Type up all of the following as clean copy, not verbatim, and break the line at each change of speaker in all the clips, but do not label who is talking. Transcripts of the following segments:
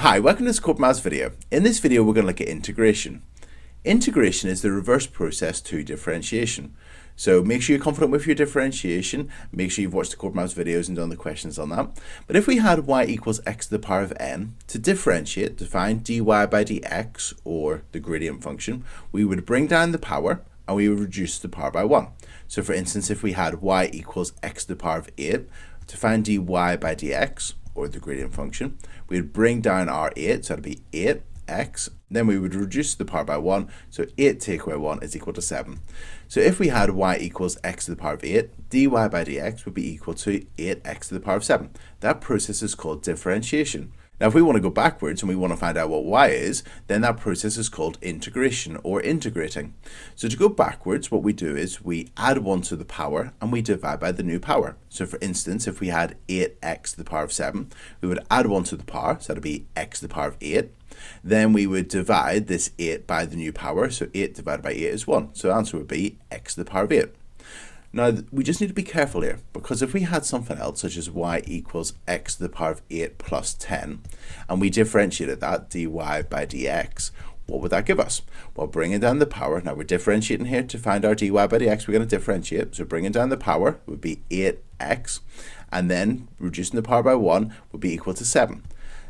Hi, welcome to this Corbettmaths video. In this video we're going to look at integration. Integration is the reverse process to differentiation. So make sure you're confident with your differentiation, make sure you've watched the Corbettmaths videos and done the questions on that. But if we had y equals x to the power of n, to differentiate, to find dy by dx, or the gradient function, we would bring down the power and we would reduce the power by 1. So for instance, if we had y equals x to the power of 8, to find dy by dx, or the gradient function, we would bring down our 8, so that'd be 8x, then we would reduce the power by 1, so 8 take away 1 is equal to 7. So if we had y equals x to the power of 8, dy by dx would be equal to 8x to the power of 7. That process is called differentiation. Now if we want to go backwards and we want to find out what y is, then that process is called integration or integrating. So to go backwards, what we do is we add 1 to the power and we divide by the new power. So for instance, if we had 8x to the power of 7, we would add 1 to the power, so that would be x to the power of 8. Then we would divide this 8 by the new power, so 8 divided by 8 is 1. So the answer would be x to the power of 8. Now, we just need to be careful here, because if we had something else, such as y equals x to the power of 8 plus 10, and we differentiated that, dy by dx, what would that give us? Well, bringing down the power, now we're differentiating here to find our dy by dx, we're going to differentiate, so bringing down the power would be 8x, and then reducing the power by 1 would be equal to 7.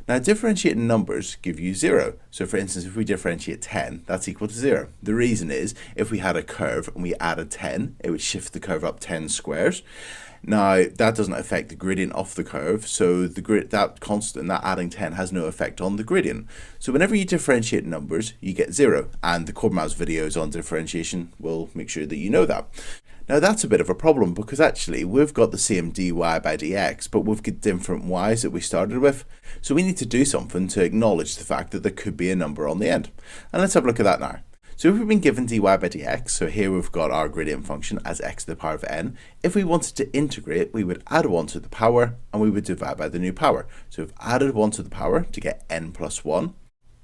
Now, differentiating numbers give you 0. So for instance, if we differentiate 10, that's equal to 0. The reason is, if we had a curve and we added 10, it would shift the curve up 10 squares. Now, that doesn't affect the gradient of the curve, so that constant, that adding 10, has no effect on the gradient. So whenever you differentiate numbers, you get 0, and the Corbettmaths videos on differentiation will make sure that you know that. Now that's a bit of a problem, because actually we've got the same dy by dx, but we've got different y's that we started with. So we need to do something to acknowledge the fact that there could be a number on the end. And let's have a look at that now. So if we've been given dy by dx, so here we've got our gradient function as x to the power of n. If we wanted to integrate, we would add 1 to the power and we would divide by the new power. So we've added 1 to the power to get n plus 1.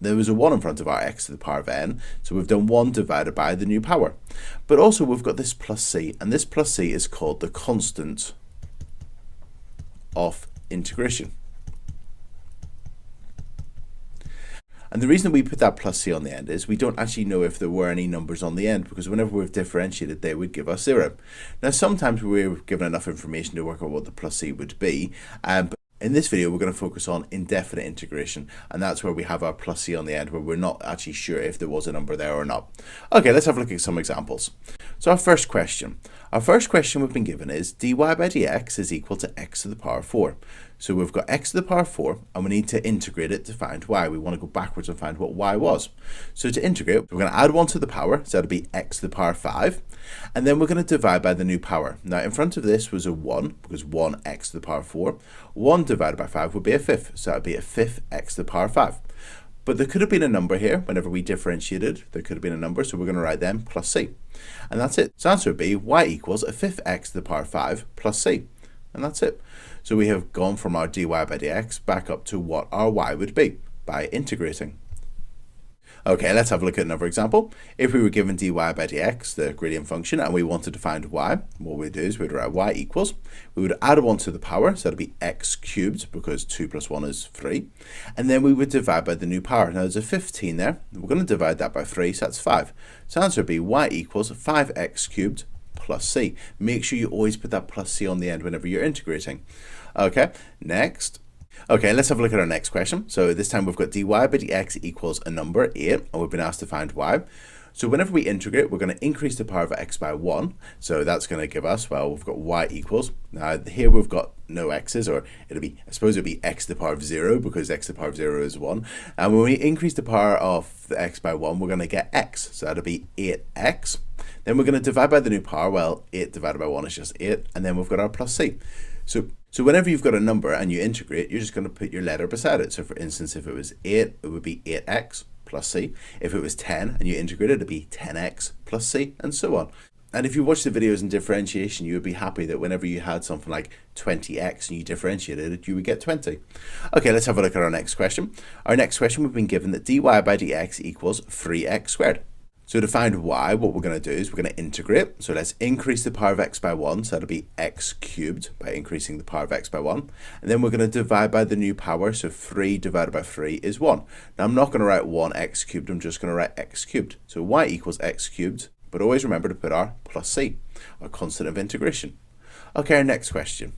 There was a 1 in front of our x to the power of n, so we've done 1 divided by the new power. But also we've got this plus c, and this plus c is called the constant of integration. And the reason we put that plus c on the end is we don't actually know if there were any numbers on the end, because whenever we've differentiated, they would give us 0. Now sometimes we're given enough information to work out what the plus c would be, but in this video, we're going to focus on indefinite integration, and that's where we have our plus c on the end, where we're not actually sure if there was a number there or not. Okay, let's have a look at some examples. So our first question we've been given is dy by dx is equal to x to the power 4. So we've got x to the power 4, and we need to integrate it to find y. We want to go backwards and find what y was. So to integrate, we're going to add 1 to the power, so that'll be x to the power 5, and then we're going to divide by the new power. Now in front of this was a 1, because 1x to the power 4. 1 divided by 5 would be a fifth, so that would be a fifth x to the power 5. But there could have been a number here. Whenever we differentiated, there could have been a number, so we're going to write then plus c. And that's it. So the answer would be y equals a fifth x to the power 5 plus c. And that's it. So we have gone from our dy by dx back up to what our y would be by integrating. Okay, let's have a look at another example. If we were given dy by dx, the gradient function, and we wanted to find y, what we'd do is we'd write y equals, we would add 1 to the power, so that'd be x cubed, because 2 plus 1 is 3, and then we would divide by the new power. Now there's a 15 there, we're going to divide that by 3, so that's 5. So the answer would be y equals 5x cubed plus c. Make sure you always put that plus c on the end whenever you're integrating. Okay, next. Okay, let's have a look at our next question. So this time we've got dy by dx equals a number, 8, and we've been asked to find y. So whenever we integrate, we're going to increase the power of x by 1. So that's going to give us, well, we've got y equals. Now here we've got no x's, or it'll be, I suppose it'll be x to the power of 0, because x to the power of 0 is 1. And when we increase the power of the x by 1, we're going to get x. So that'll be 8x. Then we're going to divide by the new power. Well, 8 divided by 1 is just 8. And then we've got our plus c. So whenever you've got a number and you integrate, you're just going to put your letter beside it. So for instance, if it was 8, it would be 8x plus c. If it was 10 and you integrate it, it'd be 10x plus c, and so on. And if you watch the videos in differentiation, you would be happy that whenever you had something like 20x and you differentiated it, you would get 20. Okay, let's have a look at our next question. Our next question, we've been given that dy by dx equals 3x squared. So to find y, what we're going to do is we're going to integrate. So let's increase the power of x by 1. So that'll be x cubed by increasing the power of x by 1. And then we're going to divide by the new power. So 3 divided by 3 is 1. Now I'm not going to write 1x cubed. I'm just going to write x cubed. So y equals x cubed. But always remember to put our plus c, our constant of integration. Okay, our next question.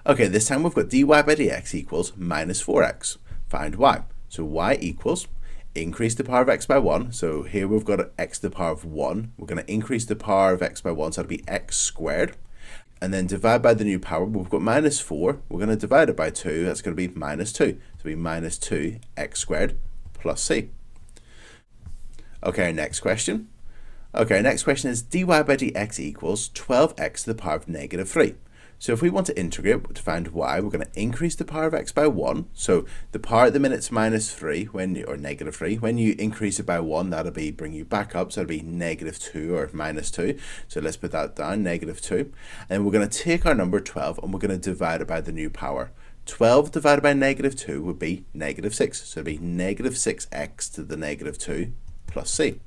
Okay, this time we've got dy by dx equals minus 4x. Find y. So y equals increase the power of x by 1. So here we've got x to the power of 1. We're going to increase the power of x by 1, so that'll be x squared. And then divide by the new power. We've got minus 4. We're going to divide it by 2. That's going to be minus 2. So it'll be minus 2x squared plus c. Okay, our next question. Okay, next question is dy by dx equals 12x to the power of negative 3. So if we want to integrate to find y, we're going to increase the power of x by 1. So the power at the minute's minus 3, or negative 3. When you increase it by 1, that'll be bring you back up. So it'll be negative 2 or minus 2. So let's put that down, negative 2. And we're going to take our number 12 and we're going to divide it by the new power. 12 divided by negative 2 would be negative 6. So it'll be negative 6x to the negative 2 plus c.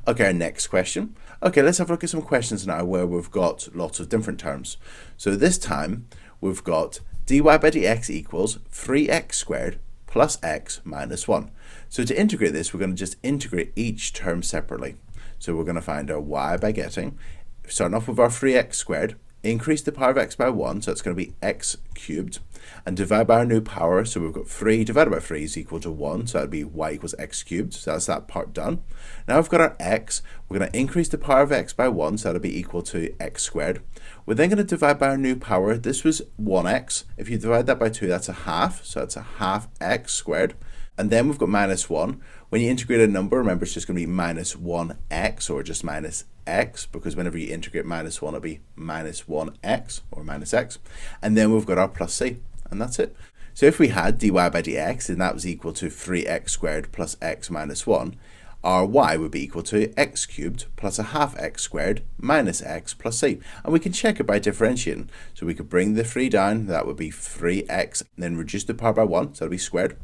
Okay, our next question. Okay, let's have a look at some questions now where we've got lots of different terms. So this time we've got dy by dx equals 3x squared plus x minus 1. So to integrate this, we're going to just integrate each term separately. So we're going to find our y by getting, starting off with our 3x squared, increase the power of x by 1, so it's going to be x cubed, and divide by our new power, so we've got 3 divided by 3 is equal to 1, so that would be y equals x cubed, so that's that part done. Now we've got our x, we're going to increase the power of x by 1, so that'll be equal to x squared. We're then going to divide by our new power. This was 1x, if you divide that by 2, that's a half, so that's a half x squared. And then we've got minus 1. When you integrate a number, remember it's just going to be minus 1x or just minus x, because whenever you integrate minus 1, it'll be minus 1x or minus x. And then we've got our plus c, and that's it. So if we had dy by dx, then that was equal to 3x squared plus x minus 1. Our y would be equal to x cubed plus a half x squared minus x plus c. And we can check it by differentiating. So we could bring the 3 down, that would be 3x, and then reduce the power by 1, so that'll be squared.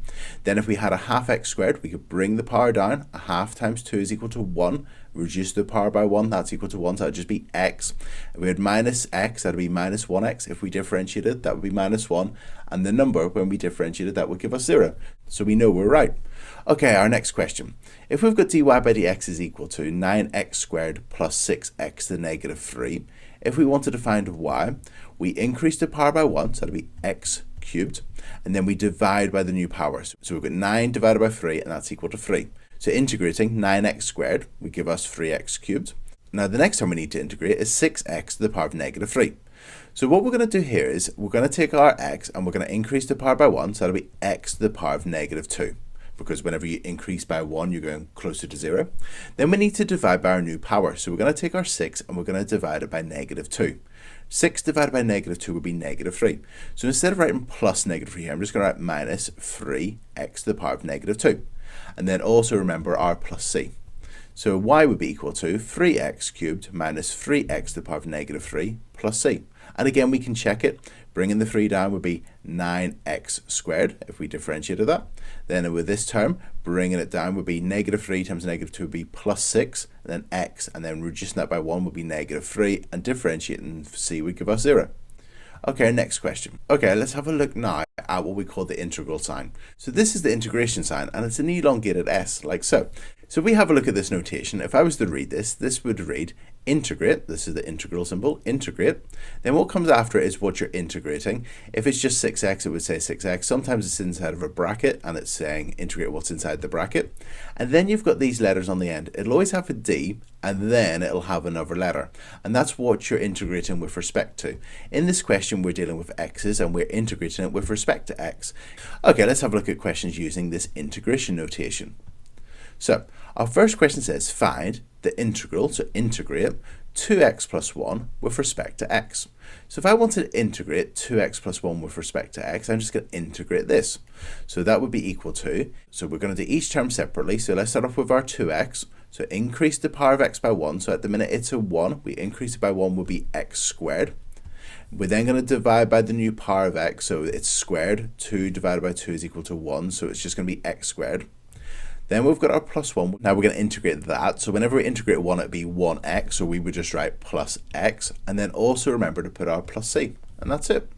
Then if we had a half x squared, we could bring the power down. A half times 2 is equal to 1. Reduce the power by 1, that's equal to 1, so that would just be x. If we had minus x, that would be minus 1x. If we differentiated, that would be minus 1. And the number, when we differentiated, that would give us 0. So we know we're right. Okay, our next question. If we've got dy by dx is equal to 9x squared plus 6x to the negative 3, if we wanted to find y, we increase the power by 1, so that'll be x cubed, and then we divide by the new power. So we've got 9 divided by 3, and that's equal to 3. So integrating 9x squared would give us 3x cubed. Now the next term we need to integrate is 6x to the power of negative 3. So what we're going to do here is we're going to take our x and we're going to increase the power by 1, so that'll be x to the power of negative 2. Because whenever you increase by 1, you're going closer to 0. Then we need to divide by our new power. So we're going to take our 6 and we're going to divide it by negative 2. 6 divided by negative 2 would be negative 3. So instead of writing plus negative 3 here, I'm just going to write minus 3x to the power of negative 2. And then also remember our plus c. So y would be equal to 3x cubed minus 3x to the power of negative 3 plus c. And again, we can check it. Bringing the 3 down would be 9x squared if we differentiated that. Then with this term, bringing it down would be negative 3 times negative 2 would be plus 6, and then x, and then reducing that by 1 would be negative 3, and differentiating c would give us 0. Okay, next question. Okay, let's have a look now at what we call the integral sign. So this is the integration sign, and it's an elongated s, like so. So we have a look at this notation. If I was to read this, this would read integrate. This is the integral symbol, integrate. Then what comes after it is what you're integrating. If it's just 6x, it would say 6x. Sometimes it's inside of a bracket, and it's saying integrate what's inside the bracket. And then you've got these letters on the end. It'll always have a d, and then it'll have another letter. And that's what you're integrating with respect to. In this question, we're dealing with x's, and we're integrating it with respect to x. Okay, let's have a look at questions using this integration notation. So our first question says find the integral, so integrate 2x plus 1 with respect to x. So if I wanted to integrate 2x plus 1 with respect to x, I'm just going to integrate this. So that would be equal to, so we're going to do each term separately. So let's start off with our 2x. So increase the power of x by 1. So at the minute it's a 1. We increase it by 1 will be x squared. We're then going to divide by the new power of x. So it's squared. 2 divided by 2 is equal to 1. So it's just going to be x squared. Then we've got our plus 1. Now we're going to integrate that. So whenever we integrate 1, it'd be 1x, so we would just write plus x. And then also remember to put our plus c. And that's it.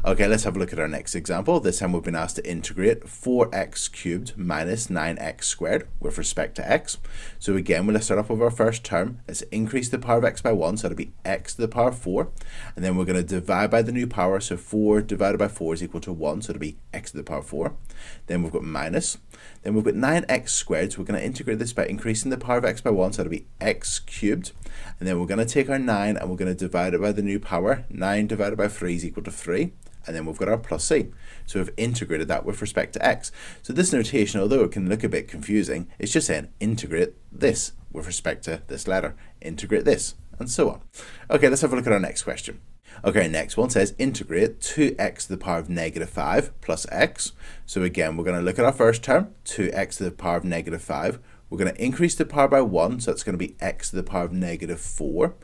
Okay, let's have a look at our next example. This time we've been asked to integrate 4x cubed minus 9x squared with respect to x. So again, we'll start off with our first term. Let's increase the power of x by 1, so it'll be x to the power of 4. And then we're going to divide by the new power, so 4 divided by 4 is equal to 1, so it'll be x to the power of 4. Then we've got minus. Then we've got 9x squared, so we're going to integrate this by increasing the power of x by 1, so it'll be x cubed. And then we're going to take our 9 and we're going to divide it by the new power. 9 divided by 3 is equal to 3. And then we've got our plus c. So we've integrated that with respect to x. So this notation, although it can look a bit confusing, it's just saying integrate this with respect to this letter. Integrate this, and so on. Okay, let's have a look at our next question. Okay, next one says integrate 2x to the power of negative 5 plus x. So again, we're going to look at our first term, 2x to the power of negative 5. We're going to increase the power by 1, so that's going to be x to the power of negative 4.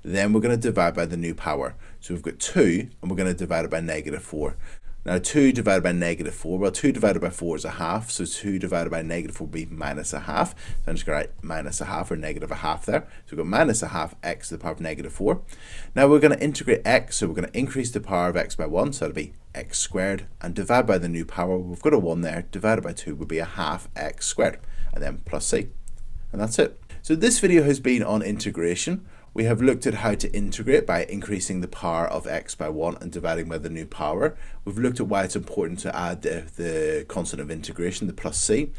Then we're going to divide by the new power. So we've got 2, and we're going to divide it by negative 4. Now 2 divided by negative 4, well 2 divided by 4 is a half, so 2 divided by negative 4 will be minus a half. So I'm just going to write minus a half or negative a half there. So we've got minus a half x to the power of negative 4. Now we're going to integrate x, so we're going to increase the power of x by 1, so it'll be x squared, and divide by the new power. We've got a 1 there, divided by 2 would be a half x squared, and then plus c. And that's it. So this video has been on integration. We have looked at how to integrate by increasing the power of x by 1 and dividing by the new power. We've looked at why it's important to add the constant of integration, the plus c.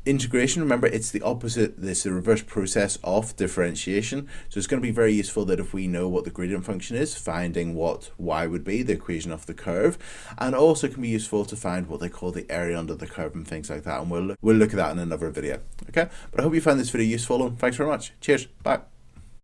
Integration, remember, it's the opposite, it's the reverse process of differentiation. So it's going to be very useful that if we know what the gradient function is, finding what y would be, the equation of the curve, and also can be useful to find what they call the area under the curve and things like that. And we'll look at that in another video. Okay, but I hope you found this video useful, and thanks very much. Cheers, bye.